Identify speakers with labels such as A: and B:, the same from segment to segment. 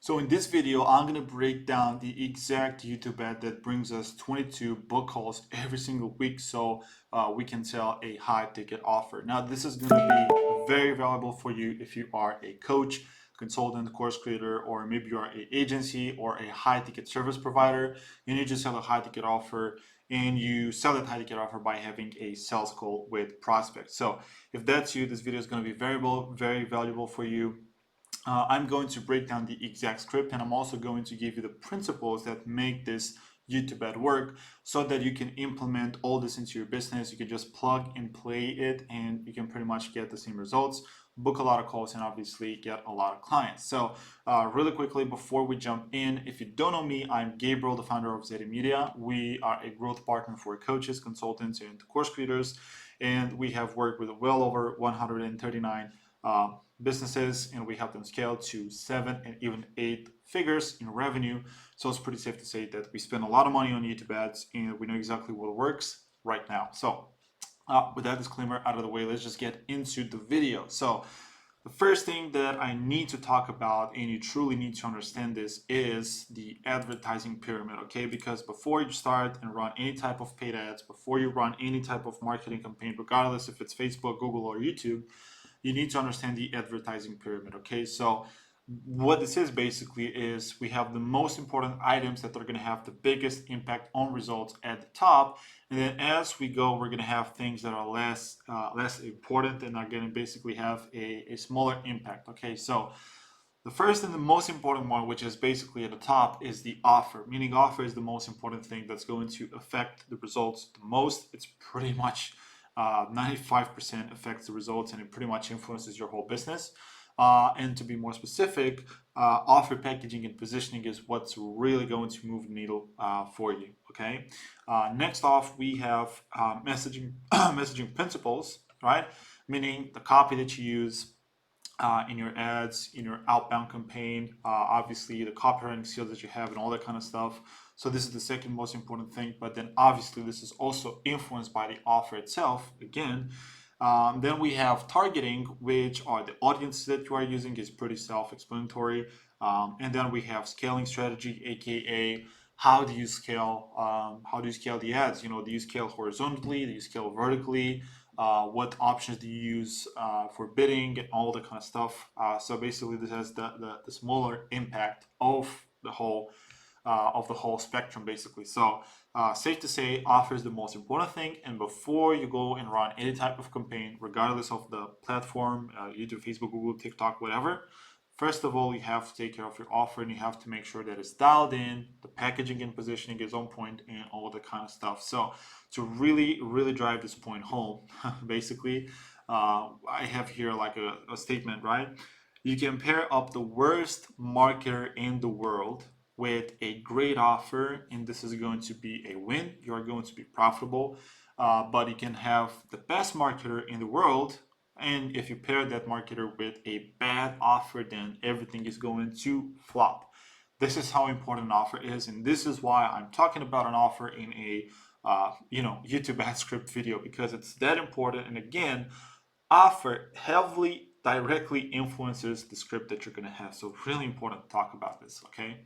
A: So in this video, I'm going to break down the exact YouTube ad that brings us 22 book calls every single week so we can sell a high ticket offer. Now, this is going to be very valuable for you if you are a coach, consultant, course creator, or maybe you are an agency or a high ticket service provider. You need to sell a high ticket offer and you sell that high ticket offer by having a sales call with prospects. So if that's you, this video is going to be very valuable for you. I'm going to break down the exact script, and I'm also going to give you the principles that make this YouTube ad work so that you can implement all this into your business. You can just plug and play it and you can pretty much get the same results, book a lot of calls, and obviously get a lot of clients. So really quickly before we jump in, if you don't know me, I'm Gabriel, the founder of Zeta Media. We are a growth partner for coaches, consultants, and course creators, and we have worked with well over 139 businesses, and we help them scale to 7 and even 8 figures in revenue. So it's pretty safe to say that we spend a lot of money on YouTube ads and we know exactly what works right now. So with that disclaimer out of the way, let's just get into the video. So the first thing that I need to talk about, and you truly need to understand this, is the advertising pyramid, okay? Because before you start and run any type of paid ads, before you run any type of marketing campaign, regardless if it's Facebook, Google, or YouTube, you need to understand the advertising pyramid, okay? So what this is basically is we have the most important items that are going to have the biggest impact on results at the top, and then as we go, we're going to have things that are less important and are going to basically have a smaller impact, okay? So the first and the most important one, which is basically at the top, is the offer, meaning offer is the most important thing that's going to affect the results the most. It's pretty much 95% affects the results, and it pretty much influences your whole business. And to be more specific, offer packaging and positioning is what's really going to move the needle for you. Okay. Next off, we have messaging messaging principles, right? Meaning the copy that you use in your ads, in your outbound campaign, obviously the copywriting skills that you have and all that kind of stuff. So this is the second most important thing, but then obviously this is also influenced by the offer itself again. Then we have targeting, which are the audiences that you are using, is pretty self-explanatory. And then we have scaling strategy, aka how do you scale? How do you scale the ads? You know, do you scale horizontally? Do you scale vertically? What options do you use for bidding and all that kind of stuff. So basically, this has the smaller impact of the whole spectrum, basically. So safe to say, offer is the most important thing. And before you go and run any type of campaign, regardless of the platform, YouTube, Facebook, Google, TikTok, whatever, first of all, you have to take care of your offer and you have to make sure that it's dialed in, the packaging and positioning is on point, and all that kind of stuff. So to really drive this point home, basically, I have here like a statement, right? You can pair up the worst marketer in the world with a great offer, and this is going to be a win. You are going to be profitable, but you can have the best marketer in the world, and if you pair that marketer with a bad offer, then everything is going to flop. This is how important an offer is, and this is why I'm talking about an offer in a YouTube ad script video, because it's that important. And again, offer heavily directly influences the script that you're going to have. So really important to talk about this, okay?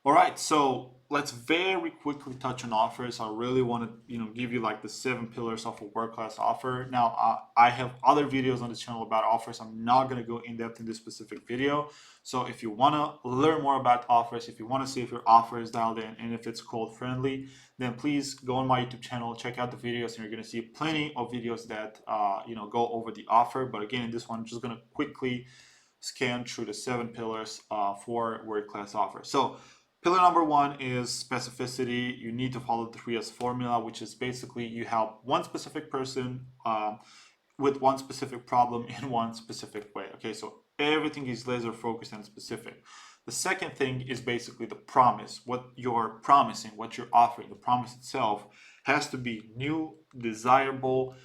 A: All right, so let's very quickly touch on offers. I really want to, give you like the 7 pillars of a world-class offer. Now, I have other videos on this channel about offers. I'm not going to go in depth in this specific video. So if you want to learn more about offers, if you want to see if your offer is dialed in and if it's cold friendly, then please go on my YouTube channel, check out the videos, and you're going to see plenty of videos that go over the offer. But again, in this one, I'm just going to quickly scan through the 7 pillars for world-class offer. So pillar number 1 is specificity. You need to follow the 3S formula, which is basically you help one specific person with one specific problem in one specific way. Okay, so everything is laser focused and specific. The second thing is basically the promise, what you're promising, what you're offering. The promise itself has to be new, desirable,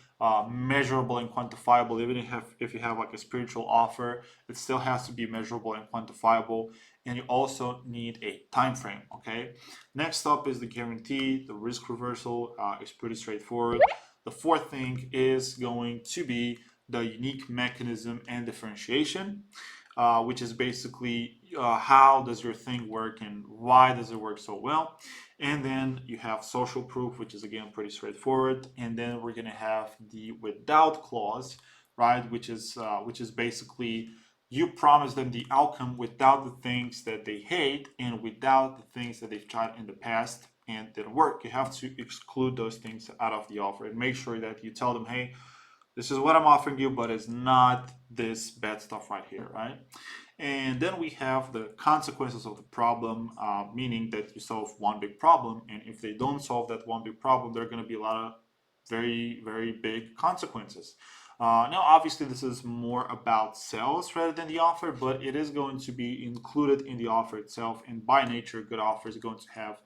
A: measurable and quantifiable. Even if you have like a spiritual offer, it still has to be measurable and quantifiable. And you also need a time frame. Okay. Next up is the guarantee. The risk reversal is pretty straightforward. The fourth thing is going to be the unique mechanism and differentiation, which is basically how does your thing work and why does it work so well. And then you have social proof, which is again pretty straightforward. And then we're gonna have the without clause, right? Which is basically you promise them the outcome without the things that they hate and without the things that they've tried in the past and didn't work. You have to exclude those things out of the offer and make sure that you tell them, hey, this is what I'm offering you, but it's not this bad stuff right here, right? And then we have the consequences of the problem, meaning that you solve one big problem. And if they don't solve that one big problem, there are going to be a lot of very, very big consequences. Now, obviously, this is more about sales rather than the offer, but it is going to be included in the offer itself. And by nature, a good offer is going to have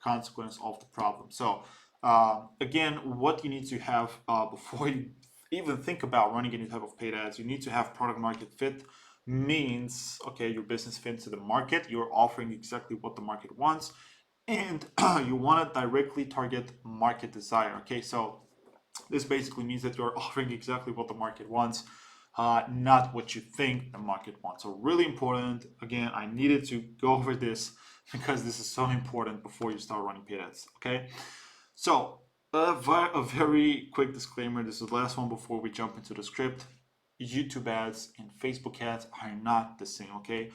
A: consequence of the problem. So, again, what you need to have before you even think about running any type of paid ads, you need to have product market fit. Means, okay, your business fits to the market, you're offering exactly what the market wants, and you want to directly target market desire. Okay, so this basically means that you're offering exactly what the market wants, not what you think the market wants. So really important. Again, I needed to go over this because this is so important before you start running paid ads. Okay, so a very quick disclaimer. This is the last one before we jump into the script. YouTube ads and Facebook ads are not the same, okay?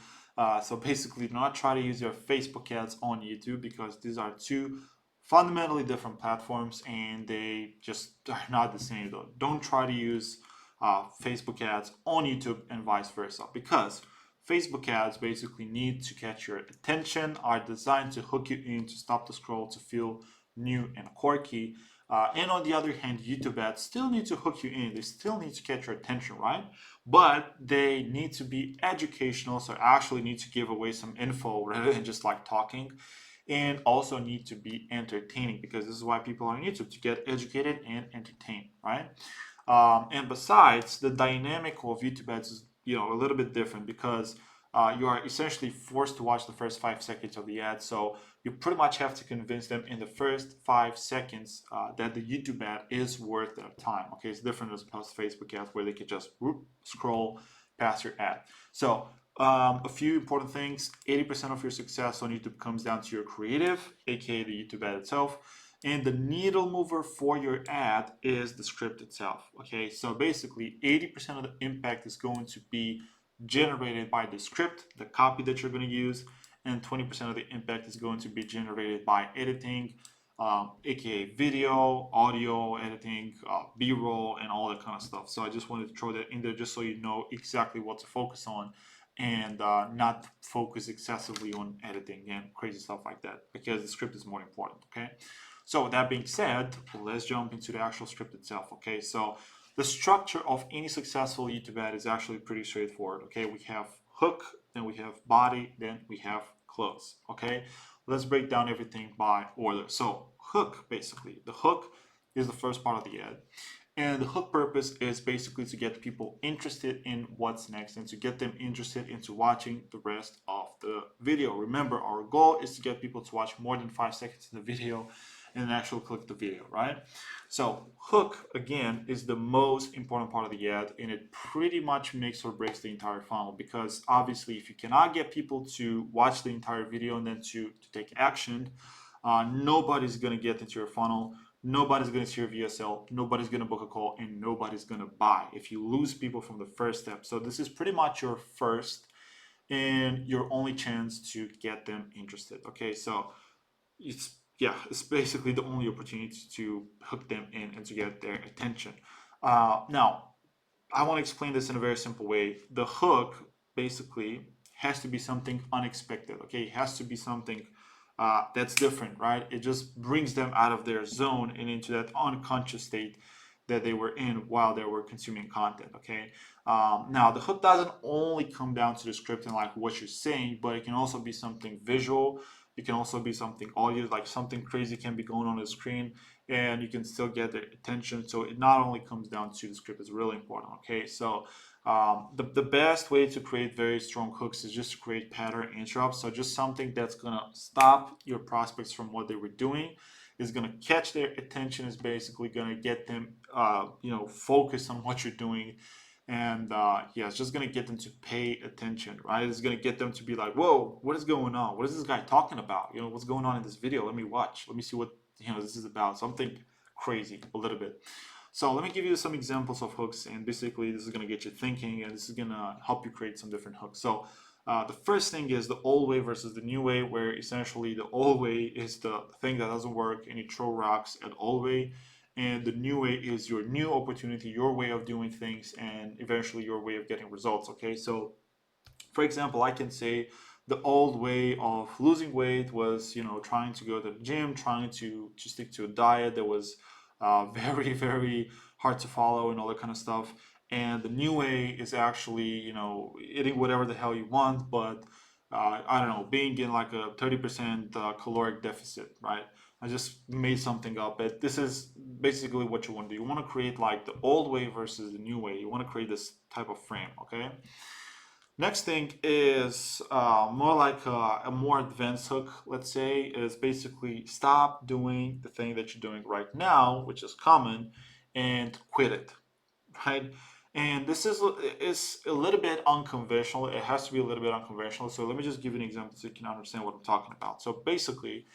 A: So basically, do not try to use your Facebook ads on YouTube because these are two fundamentally different platforms and they just are not the same. Though. Don't try to use Facebook ads on YouTube and vice versa because Facebook ads basically need to catch your attention, are designed to hook you in, to stop the scroll, to feel new and quirky. And on the other hand, YouTube ads still need to hook you in. They still need to catch your attention, right? But they need to be educational, so actually need to give away some info rather than just like talking. And also need to be entertaining because this is why people are on YouTube, to get educated and entertained, right? And besides, the dynamic of YouTube ads is a little bit different because you are essentially forced to watch the first 5 seconds of the ad. So you pretty much have to convince them in the first 5 seconds that the YouTube ad is worth their time. Okay, it's different as opposed to Facebook ads where they could just scroll past your ad. So a few important things: 80% of your success on YouTube comes down to your creative, aka the YouTube ad itself. And the needle mover for your ad is the script itself. Okay, so basically 80% of the impact is going to be generated by the script, the copy that you're going to use, and 20% of the impact is going to be generated by editing, aka video, audio editing, b-roll, and all that kind of stuff. So I just wanted to throw that in there just so you know exactly what to focus on and not focus excessively on editing and crazy stuff like that because the script is more important. Okay, so with that being said, let's jump into the actual script itself. Okay, so the structure of any successful YouTube ad is actually pretty straightforward. Okay, we have hook, then we have body, then we have close. Okay, let's break down everything by order. So hook, basically, the hook is the first part of the ad. And the hook purpose is basically to get people interested in what's next and to get them interested into watching the rest of the video. Remember, our goal is to get people to watch more than 5 seconds in the video and actually click the video, right? So hook, again, is the most important part of the ad, and it pretty much makes or breaks the entire funnel because obviously if you cannot get people to watch the entire video and then to take action, nobody's going to get into your funnel. Nobody's going to see your VSL, nobody's going to book a call, and nobody's going to buy if you lose people from the first step. So this is pretty much your first and your only chance to get them interested. Okay, so it's basically the only opportunity to hook them in and to get their attention. Now, I want to explain this in a very simple way. The hook basically has to be something unexpected. Okay, it has to be something that's different, right? It just brings them out of their zone and into that unconscious state that they were in while they were consuming content. Okay, now the hook doesn't only come down to the script and like what you're saying, but it can also be something visual. It can also be something audio, like something crazy can be going on the screen and you can still get their attention. So it not only comes down to the script, it's really important. Okay, so the best way to create very strong hooks is just to create pattern interrupts. So just something that's gonna stop your prospects from what they were doing is going to catch their attention, is basically going to get them, focused on what you're doing. And yeah, it's just going to get them to pay attention, right? It's going to get them to be like, whoa, what is going on? What is this guy talking about? What's going on in this video? Let me watch. Let me see what, this is about. Something crazy a little bit. So let me give you some examples of hooks, and basically this is going to get you thinking, and this is going to help you create some different hooks. So the first thing is the old way versus the new way, where essentially the old way is the thing that doesn't work and you throw rocks at old way, and the new way is your new opportunity, your way of doing things, and eventually your way of getting results. Okay, so for example, I can say the old way of losing weight was, trying to go to the gym, trying to stick to a diet that was very, very hard to follow and all that kind of stuff. And the new way is actually, eating whatever the hell you want, but I don't know, being in like a 30% caloric deficit, right? I just made something up, but this is basically what you want to do. You want to create like the old way versus the new way. You want to create this type of frame, okay? Next thing is more like a more advanced hook, let's say, is basically stop doing the thing that you're doing right now, which is common, and quit it, right? And this is a little bit unconventional. It has to be a little bit unconventional. So let me just give you an example so you can understand what I'm talking about. So basically,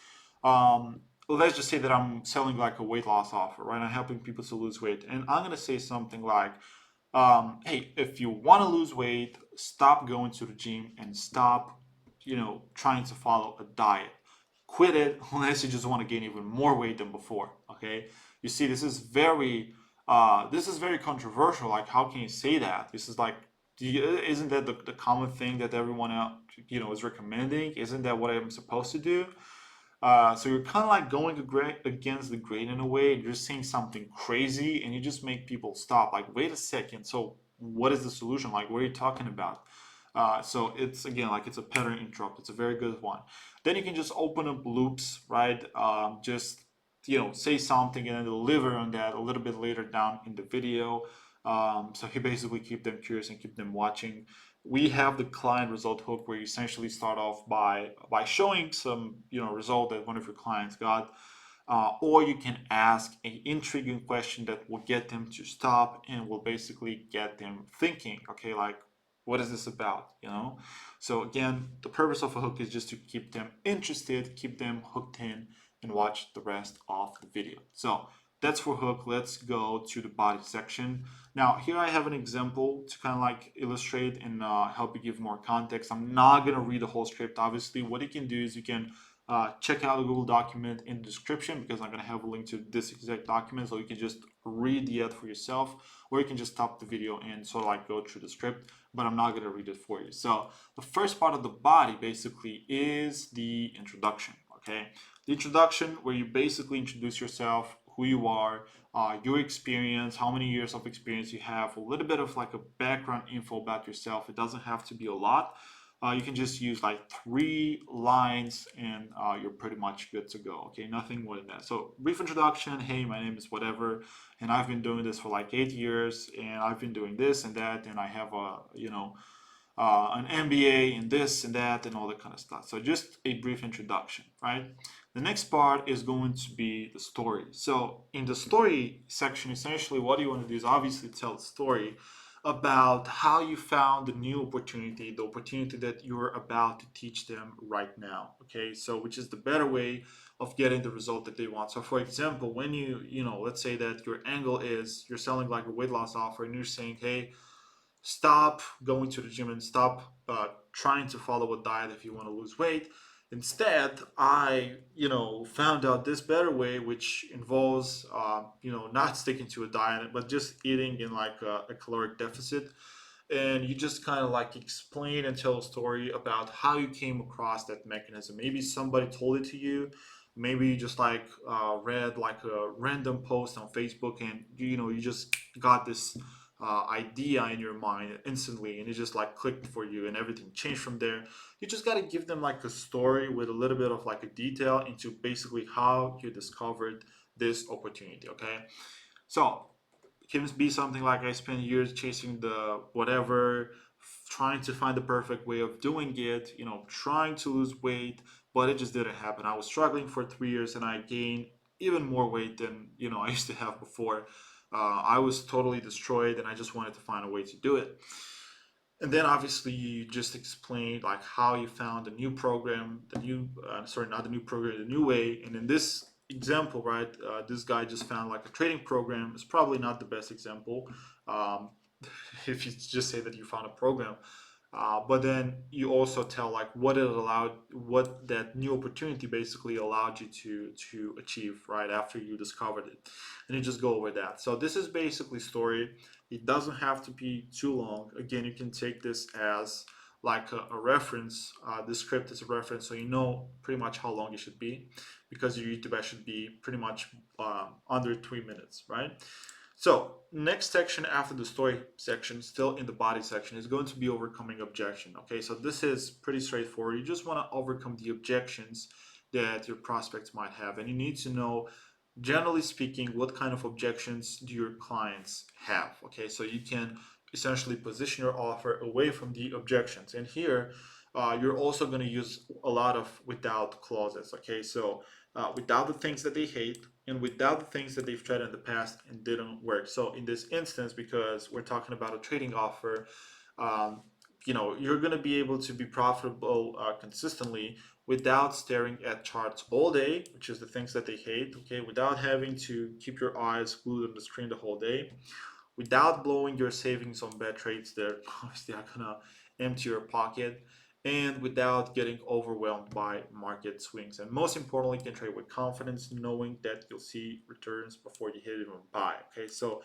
A: let's just say that I'm selling like a weight loss offer, right? I'm helping people to lose weight, and I'm gonna say something like, hey, if you want to lose weight, stop going to the gym and stop, trying to follow a diet. Quit it unless you just want to gain even more weight than before. Okay, you see, this is very controversial. Like, how can you say that? This is like, isn't that the common thing that everyone else, is recommending? Isn't that what I'm supposed to do? So you're kind of like going against the grain in a way. You're saying something crazy, and you just make people stop. Like, wait a second. So what is the solution? Like, what are you talking about? So it's again like it's a pattern interrupt. It's a very good one. Then you can just open up loops, right? Just say something and then deliver on that a little bit later down in the video. So you basically keep them curious and keep them watching. We have the client result hook, where you essentially start off by showing some result that one of your clients got, or you can ask an intriguing question that will get them to stop and will basically get them thinking. Okay, like, what is this about? So again, the purpose of a hook is just to keep them interested, keep them hooked in, and watch the rest of the video. So that's for hook. Let's go to the body section. Now, here I have an example to kind of like illustrate and help you give more context. I'm not going to read the whole script, obviously. What you can do is you can check out a Google document in the description, because I'm going to have a link to this exact document, so you can just read the ad for yourself, or you can just stop the video and sort of like go through the script, but I'm not going to read it for you. So the first part of the body basically is the introduction, okay? The introduction, where you basically introduce yourself, who you are, your experience, how many years of experience you have, a little bit of like a background info about yourself. It doesn't have to be a lot. You can just use like 3 lines, and you're pretty much good to go. Okay, nothing more than that. So brief introduction. Hey, my name is whatever, and I've been doing this for like 8 years, and I've been doing this and that, and I have an MBA in this and that and all that kind of stuff. So just a brief introduction, right? The next part is going to be the story. So in the story section, essentially what you want to do is obviously tell the story about how you found the new opportunity, the opportunity that you're about to teach them right now. Okay, so which is the better way of getting the result that they want. So for example, when let's say that your angle is you're selling like a weight loss offer, and you're saying, hey, stop going to the gym and stop trying to follow a diet if you want to lose weight. Instead, I, found out this better way, which involves, not sticking to a diet, but just eating in like a caloric deficit. And you just kind of like explain and tell a story about how you came across that mechanism. Maybe somebody told it to you. Maybe you just like read like a random post on Facebook, and you just got this idea in your mind instantly, and it just like clicked for you, and everything changed from there. You just got to give them like a story with a little bit of like a detail into basically how you discovered this opportunity. Okay, so it can be something like, I spent years chasing the whatever, trying to find the perfect way of doing it, trying to lose weight, but it just didn't happen. I was struggling for 3 years, and I gained even more weight than I used to have before. I was totally destroyed, and I just wanted to find a way to do it. And then obviously you just explained like how you found the new program, the new sorry, not the new program, the new way. And in this example, right, this guy just found like a trading program. It's probably not the best example, um, if you just say that you found a program. But then you also tell like what it allowed, what that new opportunity basically allowed you to achieve right after you discovered it, and you just go over that. So this is basically story. It doesn't have to be too long. Again, you can take this as like a reference. The script is a reference, so you know pretty much how long it should be, because your YouTube ad should be pretty much under 3 minutes, right? So next section after the story section, still in the body section, is going to be overcoming objection. Okay, so this is pretty straightforward. You just want to overcome the objections that your prospects might have, and you need to know, generally speaking, what kind of objections do your clients have. Okay, so you can essentially position your offer away from the objections. And here, you're also going to use a lot of without clauses. Okay, so without the things that they hate, and without the things that they've tried in the past and didn't work. So in this instance, because we're talking about a trading offer, um, you're going to be able to be profitable consistently without staring at charts all day, which is the things that they hate. Okay, without having to keep your eyes glued on the screen the whole day, without blowing your savings on bad trades that obviously are gonna empty your pocket, and without getting overwhelmed by market swings. And most importantly, you can trade with confidence, knowing that you'll see returns before you hit even buy. Okay, so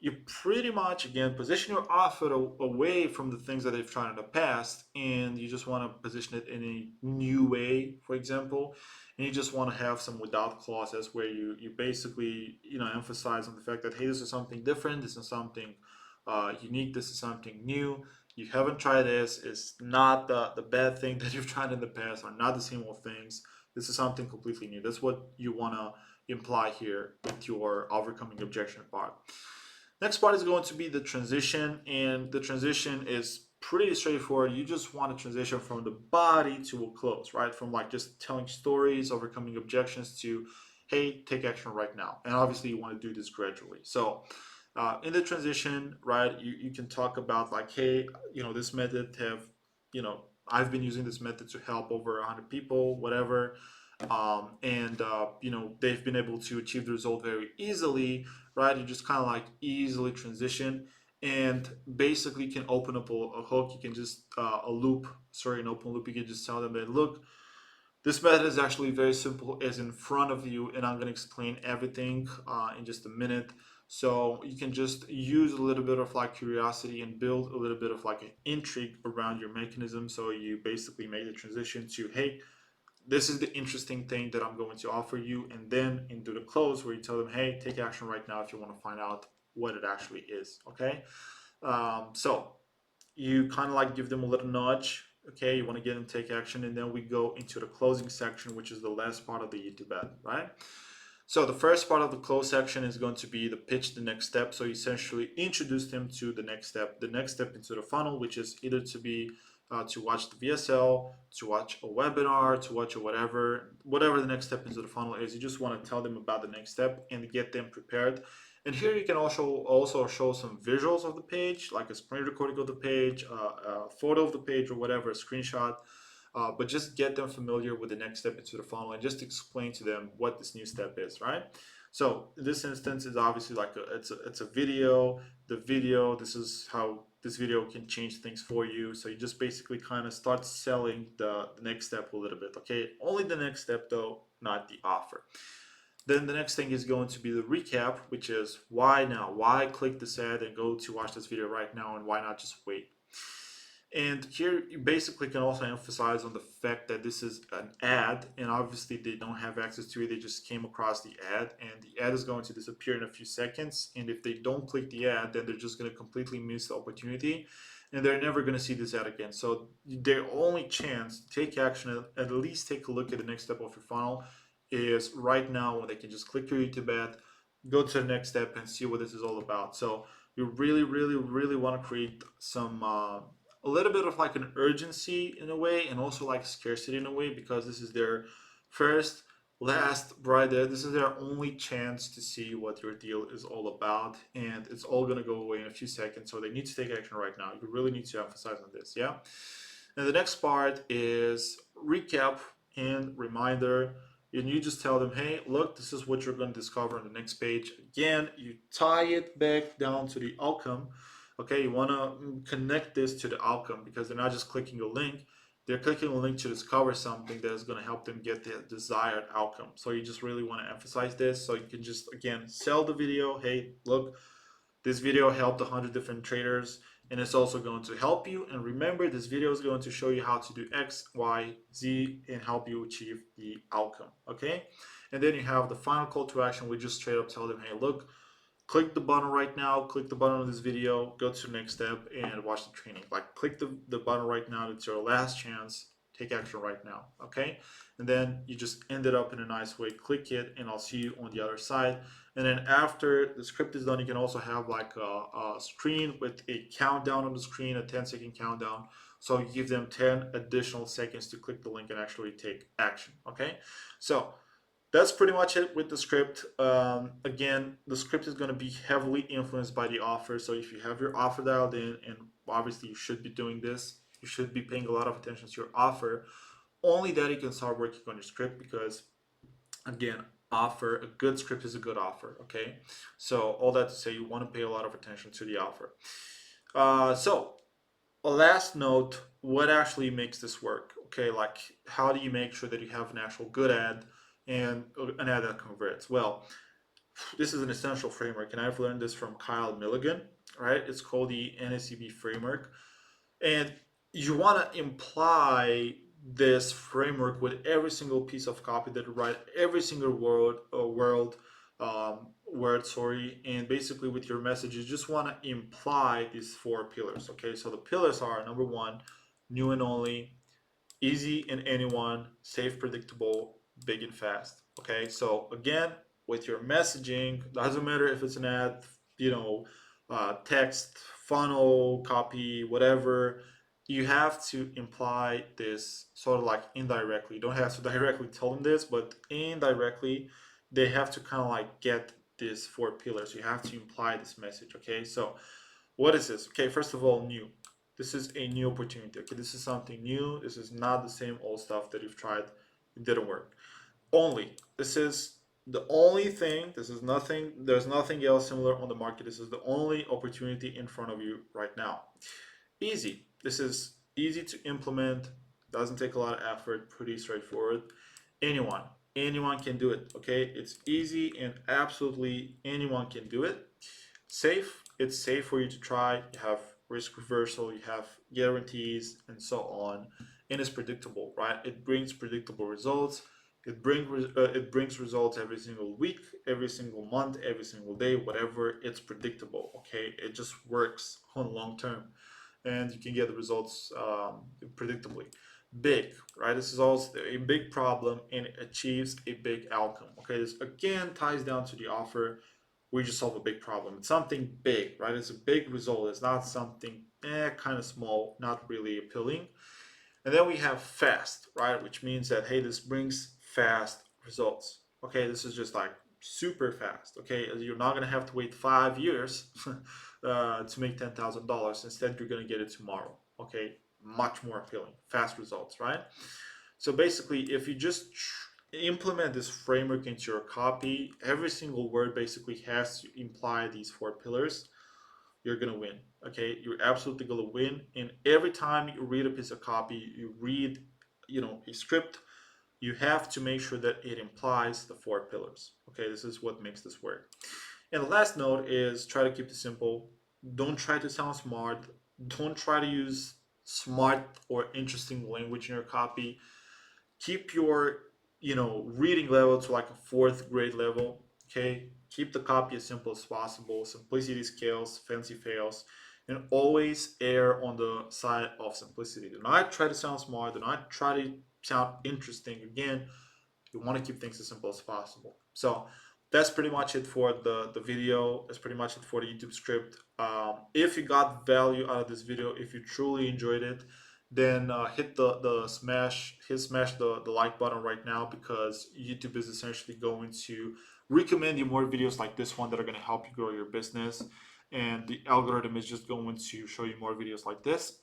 A: you pretty much, again, position your offer away from the things that they've tried in the past, and you just want to position it in a new way, for example. And you just want to have some without clauses where you basically emphasize on the fact that, hey, this is something different, this is something unique, this is something new. You haven't tried this. It's not the bad thing that you've tried in the past, or not the same old things. This is something completely new. That's what you want to imply here with your overcoming objection part. Next part is going to be the transition, and the transition is pretty straightforward. You just want to transition from the body to a close, right? From like just telling stories, overcoming objections, to, hey, take action right now. And obviously you want to do this gradually. So in the transition, right, you can talk about like, hey, this method I've been using this method to help over 100 people, whatever. And they've been able to achieve the result very easily, right? You just kind of like easily transition, and basically can open up a hook. You can just an open loop. You can just tell them that, look, this method is actually very simple, is in front of you, and I'm going to explain everything in just a minute. So you can just use a little bit of like curiosity and build a little bit of like an intrigue around your mechanism. So you basically make the transition to, hey, this is the interesting thing that I'm going to offer you, and then into the close where you tell them, hey, take action right now if you want to find out what it actually is. Okay, so you kind of like give them a little nudge. Okay, you want to get them to take action, and then we go into the closing section, which is the last part of the YouTube ad, right? So the first part of the close section is going to be the pitch, the next step. So you essentially introduce them to the next step into the funnel, which is either to watch the VSL, to watch a webinar, to watch a whatever the next step into the funnel is. You just want to tell them about the next step and get them prepared. And here you can also show some visuals of the page, like a screen recording of the page, a photo of the page, or whatever, a screenshot. But just get them familiar with the next step into the funnel, and just explain to them what this new step is, right? So in this instance is obviously like it's a video. The video, this is how this video can change things for you. So you just basically kind of start selling the next step a little bit. Okay, only the next step though, not the offer. Then the next thing is going to be the recap, which is why now? Why click this ad and go to watch this video right now, and why not just wait? And here you basically can also emphasize on the fact that this is an ad, and obviously they don't have access to it. They just came across the ad, and the ad is going to disappear in a few seconds. And if they don't click the ad, then they're just going to completely miss the opportunity, and they're never going to see this ad again. So their only chance to take action, at least take a look at the next step of your funnel, is right now, when they can just click your YouTube ad, go to the next step, and see what this is all about. So you really, really, really want to create some a little bit of like an urgency in a way, and also like scarcity in a way, because this is their first last right there, this is their only chance to see what your deal is all about, and it's all going to go away in a few seconds, so they need to take action right now. You really need to emphasize on this, yeah? And the next part is recap and reminder. And you just tell them, hey, look, this is what you're going to discover on the next page. Again, you tie it back down to the outcome. Okay, you want to connect this to the outcome, because they're not just clicking a link, they're clicking a link to discover something that is going to help them get the desired outcome. So you just really want to emphasize this. So you can just, again, sell the video. Hey, look, this video helped 100 different traders, and it's also going to help you. And remember, this video is going to show you how to do X, Y, Z, and help you achieve the outcome. Okay, and then you have the final call to action. We just straight up tell them, hey, look, click the button right now, click the button on this video, go to the next step and watch the training. Like, click the button right now. It's your last chance. Take action right now. Okay, and then you just end it up in a nice way. Click it, and I'll see you on the other side. And then after the script is done, you can also have like a screen with a countdown on the screen, a 10-second countdown. So you give them 10 additional seconds to click the link and actually take action. Okay, so that's pretty much it with the script. Again, the script is going to be heavily influenced by the offer. So if you have your offer dialed in, and obviously you should be doing this, you should be paying a lot of attention to your offer. Only then you can start working on your script, because again, a good script is a good offer. Okay, so all that to say, you want to pay a lot of attention to the offer. So a last note, what actually makes this work? Okay, like, how do you make sure that you have an actual good ad and an ad that converts? Well, this is an essential framework, and I've learned this from Kyle Milligan, right? It's called the NACB framework, and you want to imply this framework with every single piece of copy that you write, every single word, sorry, and basically with your message, you just want to imply these 4 pillars. Okay, so the pillars are: number 1, new and only; easy and anyone; safe, predictable; big and fast. Okay, so again, with your messaging, doesn't matter if it's an ad, text, funnel, copy, whatever, you have to imply this sort of like indirectly. You don't have to directly tell them this, but indirectly, they have to kind of like get these 4 pillars. You have to imply this message. Okay, so what is this? Okay, first of all, new. This is a new opportunity. Okay, this is something new. This is not the same old stuff that you've tried. It didn't work. Only. This is the only thing. This is nothing. There's nothing else similar on the market. This is the only opportunity in front of you right now. Easy. This is easy to implement. Doesn't take a lot of effort. Pretty straightforward. Anyone can do it. Okay, it's easy, and absolutely anyone can do it. Safe. It's safe for you to try. You have risk reversal. You have guarantees, and so on. And it's predictable, right? It brings predictable results. It brings results every single week, every single month, every single day, whatever. It's predictable. Okay, it just works on long term, and you can get the results predictably. Big, right? This is also a big problem, and it achieves a big outcome. Okay, this again ties down to the offer. We just solve a big problem. It's something big, right? It's a big result. It's not something kind of small, not really appealing. And then we have fast, right? Which means that, hey, this brings fast results. Okay, this is just like super fast. Okay, you're not gonna have to wait 5 years to make $10,000. Instead, you're gonna get it tomorrow. Okay, much more appealing, fast results, right? So basically, if you just implement this framework into your copy, every single word basically has to imply these 4 pillars. You're gonna win. Okay, you're absolutely gonna win. And every time you read a piece of copy, you read, a script, you have to make sure that it implies the 4 pillars. Okay, this is what makes this work. And the last note is, try to keep it simple. Don't try to sound smart. Don't try to use smart or interesting language in your copy. Keep your, reading level to like a 4th grade level. Okay, keep the copy as simple as possible. Simplicity scales, fancy fails, and always err on the side of simplicity. Do not try to sound smart. Do not try to sound interesting. Again, you want to keep things as simple as possible. So that's pretty much it for the video. That's pretty much it for the YouTube script. If you got value out of this video, if you truly enjoyed it, then hit smash the like button right now, because YouTube is essentially going to recommend you more videos like this one that are going to help you grow your business, and the algorithm is just going to show you more videos like this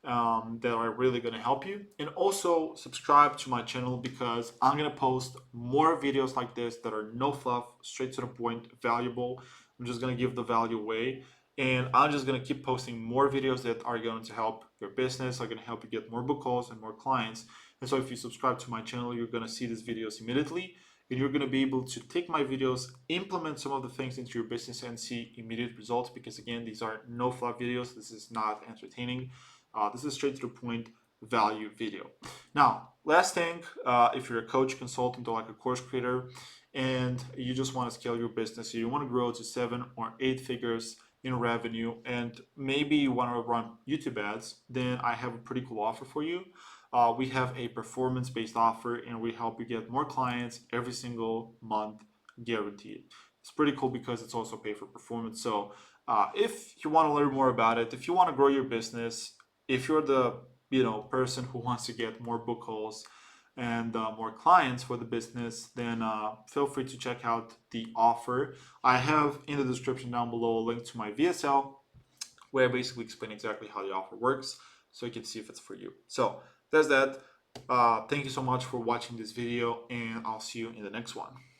A: that are really going to help you. And also subscribe to my channel, because I'm going to post more videos like this that are no fluff, straight to the point, valuable. I'm just going to give the value away, and I'm just going to keep posting more videos that are going to help your business, are going to help you get more book calls and more clients. And so if you subscribe to my channel, you're going to see these videos immediately, and you're going to be able to take my videos, implement some of the things into your business, and see immediate results. Because again, these are no fluff videos. This is not entertaining. This is straight to the point value video. Now, last thing, if you're a coach, consultant, or like a course creator, and you just want to scale your business, you want to grow to 7 or 8 figures in revenue, and maybe you want to run YouTube ads, then I have a pretty cool offer for you. We have a performance-based offer, and we help you get more clients every single month, guaranteed. It's pretty cool because it's also pay for performance. So if you want to learn more about it, if you want to grow your business, if you're the person who wants to get more book calls and more clients for the business, then feel free to check out the offer. I have in the description down below a link to my VSL, where I basically explain exactly how the offer works, so you can see if it's for you. So that's that. Thank you so much for watching this video, and I'll see you in the next one.